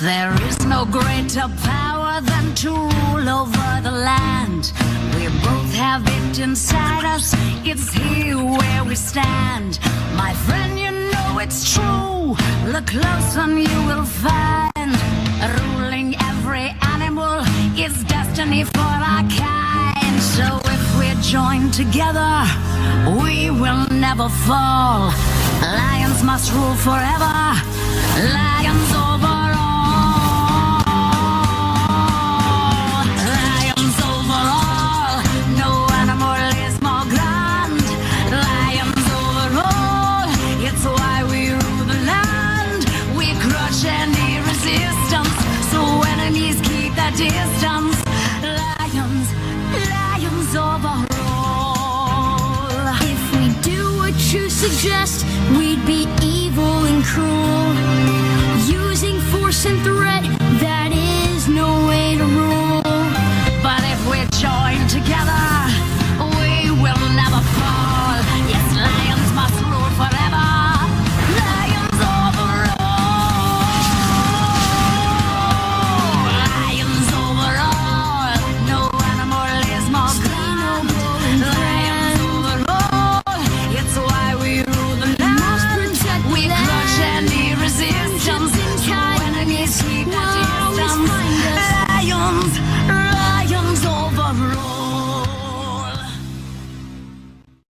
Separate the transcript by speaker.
Speaker 1: There is no greater power than to rule over the land. We both have it inside us, it's here where we stand. My friend, you know it's true. Look close and you will find ruling every animal is destiny for our kind. So if we're joined together, we will never fall. Lions must rule forever. Lions over all. Lions over all. No animal is more grand. Lions over all. It's why we rule the land. We crush any resistance, so enemies keep their distance. Lions, lions over all.
Speaker 2: If we do what you suggest, we'd be evil and cruel, using force and threat